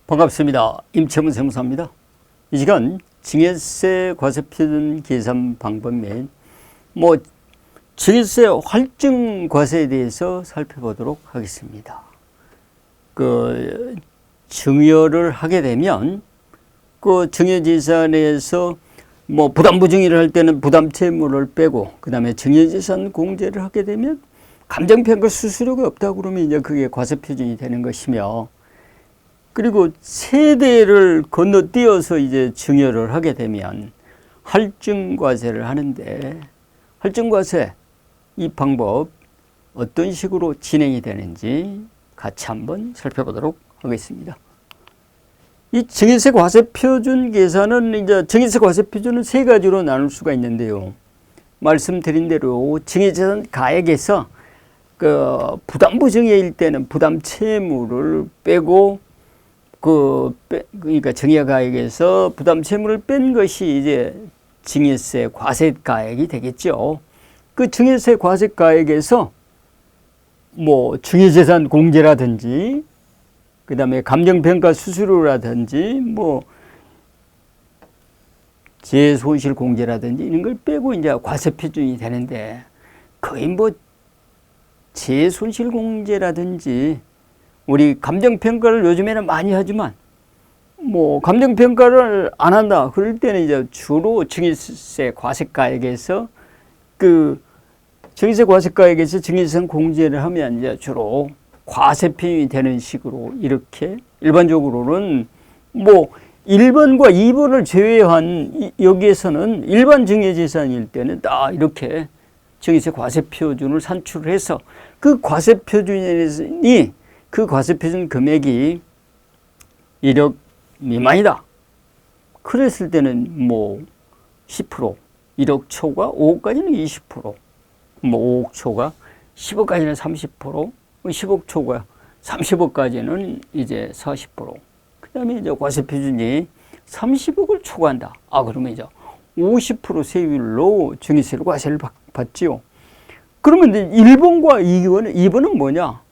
반갑습니다. 임채문 세무사입니다. 이 시간 증여세 과세표준 계산 방법 및 증여세 할증 과세에 대해서 살펴보도록 하겠습니다. 증여를 하게 되면 증여재산에서 부담부 증여를 할 때는 부담채무를 빼고 그다음에 증여재산 공제를 하게 되면 감정평가 수수료가 없다 그러면 이제 그게 과세표준이 되는 것이며, 그리고 세대를 건너뛰어서 이제 증여를 하게 되면 할증과세를 하는데, 할증과세 이 방법 어떤 식으로 진행이 되는지 같이 한번 살펴보도록 하겠습니다. 이 증여세 과세표준 계산은 이제 증여세 과세표준은 세 가지로 나눌 수가 있는데요. 말씀드린 대로 증여재산 가액에서 부담부 증여일 때는 부담 채무를 빼고 그러니까 증여가액에서 부담 채무를 뺀 것이 이제 증여세 과세가액이 되겠죠. 그 증여세 과세가액에서 증여재산 공제라든지 그다음에 감정평가 수수료라든지 재손실 공제라든지 이런 걸 빼고 이제 과세표준이 되는데, 거의 재손실 공제라든지 우리 감정평가를 요즘에는 많이 하지만 감정평가를 안 한다 그럴 때는 이제 주로 증여세 과세가액에서 증여세 과세가액에서 증여재산 공제를 하면 이제 주로 과세표준이 되는 식으로, 이렇게 일반적으로는 1번과 2번을 제외한 여기에서는 일반 증여재산일 때는 다 이렇게 증여세 과세표준을 산출을 해서 그 과세표준이 그 과세표준 금액이 1억 미만이다 그랬을 때는 10%, 1억 초과 5억까지는 20%, 5억 초과 10억까지는 30%, 10억 초과 30억까지는 이제 40%. 그 다음에 이제 과세표준이 30억을 초과한다. 그러면 이제 50% 세율로 증여세를 과세를 받지요. 그러면 이제 1번과 2번은 뭐냐?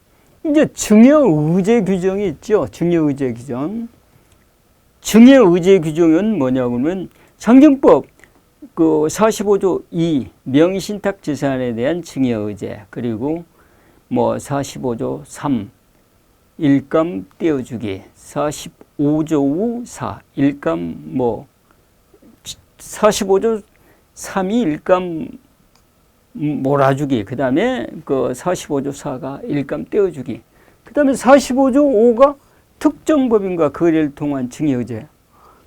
이제 증여의제 규정이 있죠. 증여의제 규정. 증여의제 규정은 뭐냐 그러면 상정법 45조 2 명의신탁 재산에 대한 증여의제, 그리고 45조 3 일감 떼어주기, 45조 4 일감 45조 3이 일감 몰아주기, 그 다음에 45조 4가 일감 떼어주기, 그 다음에 45조 5가 특정법인과 거래를 통한 증여의제.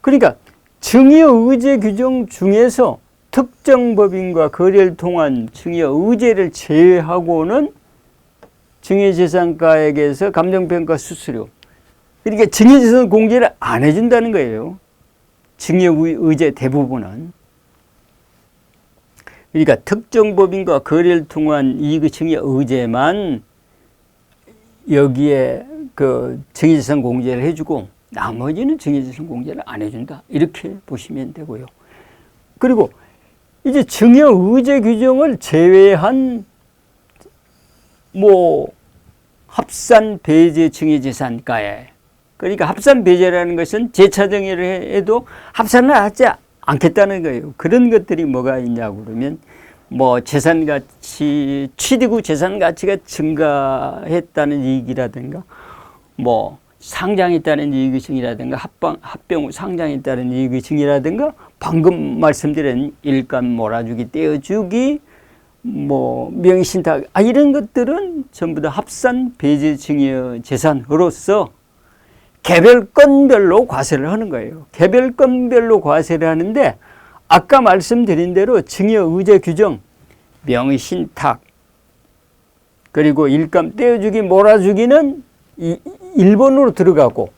그러니까 증여의제 규정 중에서 특정법인과 거래를 통한 증여의제를 제외하고는 증여재산가액에서 감정평가 수수료, 그러니까 증여재산 공제를 안 해준다는 거예요. 증여의제 대부분은. 그러니까 특정법인과 거래를 통한 이 증여의제만 여기에 증여재산 공제를 해주고 나머지는 증여재산 공제를 안 해준다, 이렇게 보시면 되고요. 그리고 이제 증여의제 규정을 제외한 합산 배제 증여재산가액, 그러니까 합산 배제라는 것은 재차 증여를 해도 합산을 하지 않겠다는 거예요. 그런 것들이 뭐가 있냐고 그러면 재산가치, 취득 후 재산가치가 증가했다는 이익이라든가 상장했다는 이익의 증이라든가 합병 후 상장했다는 이익의 증이라든가 방금 말씀드린 일감 몰아주기, 떼어주기, 명의신탁, 이런 것들은 전부 다 합산 배제 증여 재산으로서 개별 건별로 과세를 하는 거예요. 개별 건별로 과세를 하는데, 아까 말씀드린 대로 증여의제 규정, 명의신탁, 그리고 일감 떼어주기, 몰아주기는 1번으로 들어가고,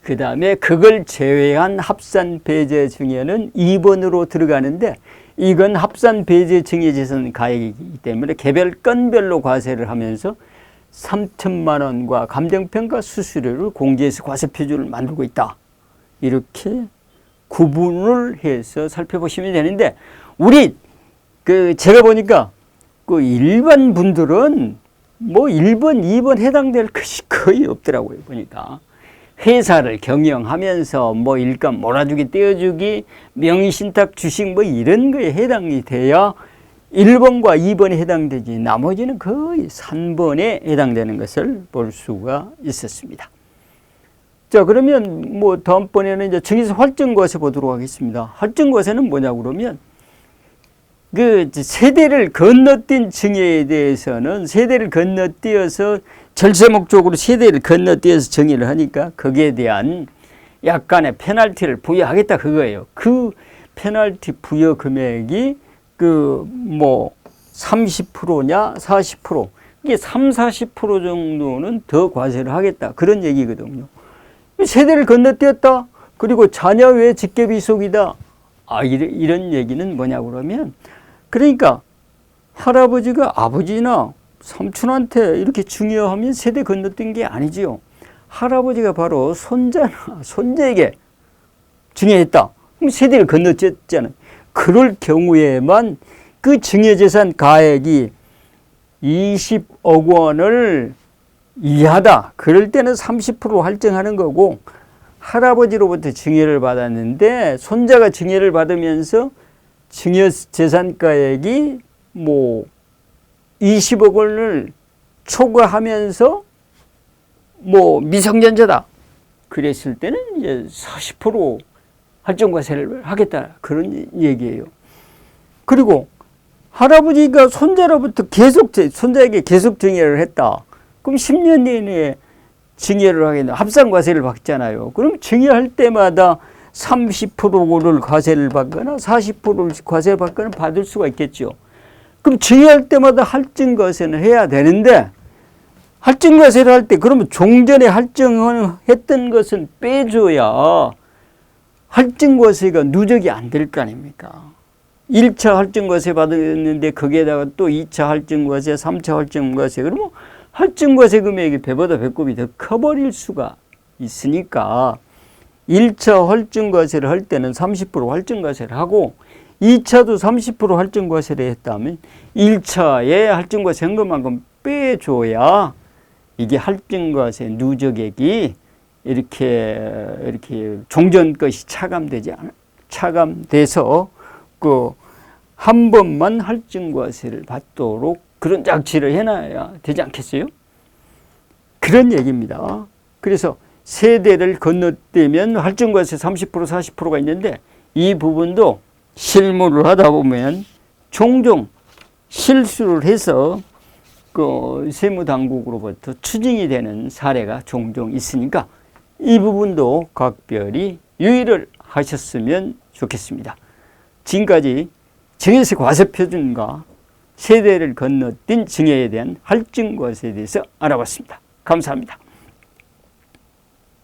그 다음에 그걸 제외한 합산 배제 증여는 2번으로 들어가는데, 이건 합산 배제 증여재산 가액이기 때문에 개별 건별로 과세를 하면서 3천만 원과 감정평가 수수료를 공제해서 과세표준을 만들고 있다, 이렇게 구분을 해서 살펴보시면 되는데, 우리 제가 보니까 일반 분들은 뭐 1번, 2번 해당될 것이 거의 없더라고요. 보니까 회사를 경영하면서 뭐 일감 몰아주기, 떼어주기, 명의신탁, 주식 뭐 이런 거에 해당이 돼야 1번과 2번에 해당되지, 나머지는 거의 3번에 해당되는 것을 볼 수가 있었습니다. 자, 그러면 뭐 다음번에는 이제 증여세 활증과세 보도록 하겠습니다. 활증과세는 뭐냐고 그러면 그 세대를 건너뛴 증여에 대해서는 세대를 건너뛰어서 절세 목적으로 세대를 건너뛰어서 증여를 하니까 거기에 대한 약간의 페널티를 부여하겠다 그거예요. 그 페널티 부여 금액이 그 뭐 30%냐 40% 이게 30, 40% 정도는 더 과세를 하겠다 그런 얘기거든요. 세대를 건너뛰었다. 그리고 자녀 외 직계비속이다. 이런 얘기는 뭐냐고 그러면 그러니까 할아버지가 아버지나 삼촌한테 이렇게 증여하면 세대 건너뛴 게 아니지요. 할아버지가 바로 손자나 손자에게 증여했다. 그럼 세대를 건너뛰었잖아요. 그럴 경우에만 그 증여재산 가액이 20억 원을 이하다. 그럴 때는 30% 할증하는 거고, 할아버지로부터 증여를 받았는데 손자가 증여를 받으면서 증여재산가액이 뭐 20억 원을 초과하면서 뭐 미성년자다. 그랬을 때는 이제 40% 할증과세를 하겠다. 그런 얘기예요. 그리고 할아버지가 손자로부터 손자에게 계속 증여를 했다. 그럼 10년 내내 증여를 하겠네. 합산과세를 받잖아요. 그럼 증여할 때마다 30%를 과세를 받거나 40%를 과세를 받거나 받을 수가 있겠죠. 그럼 증여할 때마다 할증과세는 해야 되는데, 할증과세를 할 때 그러면 종전에 할증했던 것은 빼줘야 할증과세가 누적이 안 될 거 아닙니까? 1차 할증과세 받았는데 거기에다가 또 2차 할증과세, 3차 할증과세, 그러면 할증과세 금액이 배보다 배꼽이 더 커버릴 수가 있으니까 1차 할증과세를 할 때는 30% 할증과세를 하고 2차도 30% 할증과세를 했다면 1차에 할증과세 한 것만큼 빼줘야 이게 할증과세 누적액이 이렇게 종전 것이 차감돼서 그 한 번만 할증과세를 받도록 그런 장치를 해놔야 되지 않겠어요? 그런 얘기입니다. 그래서 세대를 건너뛰면 할증과세 30% 40%가 있는데 이 부분도 실무를 하다 보면 종종 실수를 해서 그 세무당국으로부터 추징이 되는 사례가 종종 있으니까 이 부분도 각별히 유의를 하셨으면 좋겠습니다. 지금까지 증여세 과세표준과 세대를 건너뛴 증여에 대한 할증과세에 대해서 알아봤습니다. 감사합니다.